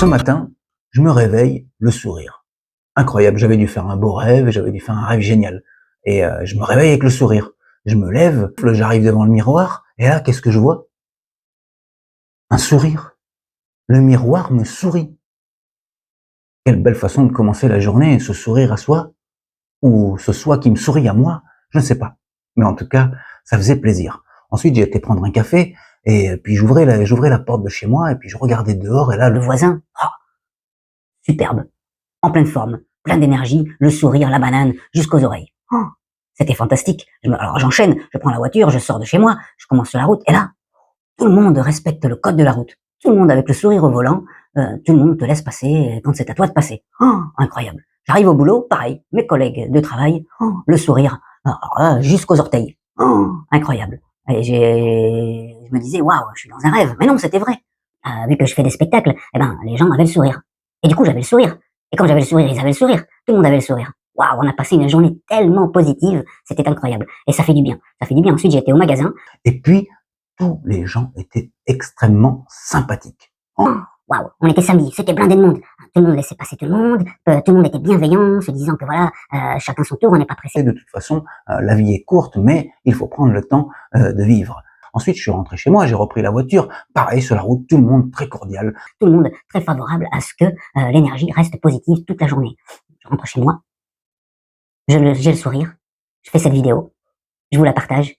Ce matin, je me réveille, le sourire. Incroyable, j'avais dû faire un beau rêve, j'avais dû faire un rêve génial. Et je me réveille avec le sourire. Je me lève, j'arrive devant le miroir, et là, qu'est-ce que je vois? Un sourire. Le miroir me sourit. Quelle belle façon de commencer la journée, ce sourire à soi, ou ce soi qui me sourit à moi, je ne sais pas. Mais en tout cas, ça faisait plaisir. Ensuite, j'ai été prendre un café, et puis j'ouvrais la porte de chez moi, et puis je regardais dehors, et là, le voisin, superbe, en pleine forme, plein d'énergie, le sourire, la banane, jusqu'aux oreilles. C'était fantastique. Alors j'enchaîne, je prends la voiture, je sors de chez moi, je commence sur la route, et là, tout le monde respecte le code de la route. Tout le monde avec le sourire au volant, tout le monde te laisse passer quand c'est à toi de passer. Incroyable. J'arrive au boulot, pareil, mes collègues de travail, le sourire, jusqu'aux orteils. Incroyable. Et je me disais, waouh, je suis dans un rêve. Mais non, c'était vrai. Vu que je fais des spectacles, eh ben, les gens avaient le sourire. Et du coup, j'avais le sourire. Et quand j'avais le sourire, ils avaient le sourire. Tout le monde avait le sourire. Waouh, on a passé une journée tellement positive, c'était incroyable. Et ça fait du bien. Ça fait du bien. Ensuite, j'ai été au magasin. Et puis, tous les gens étaient extrêmement sympathiques. Waouh, on était samedi, c'était blindé de monde. Tout le monde laissait passer tout le monde était bienveillant, se disant que voilà, chacun son tour, on n'est pas pressé. De toute façon, la vie est courte, mais il faut prendre le temps de vivre. Ensuite, je suis rentré chez moi, j'ai repris la voiture. Pareil, sur la route, tout le monde très cordial. Tout le monde très favorable à ce que l'énergie reste positive toute la journée. Je rentre chez moi, j'ai le sourire, je fais cette vidéo, je vous la partage,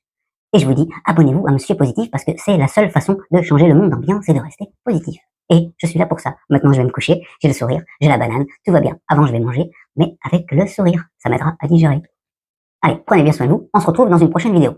et je vous dis, abonnez-vous à Monsieur Positif parce que c'est la seule façon de changer le monde en bien, c'est de rester positif. Et je suis là pour ça. Maintenant, je vais me coucher, j'ai le sourire, j'ai la banane, tout va bien. Avant, je vais manger, mais avec le sourire. Ça m'aidera à digérer. Allez, prenez bien soin de vous. On se retrouve dans une prochaine vidéo.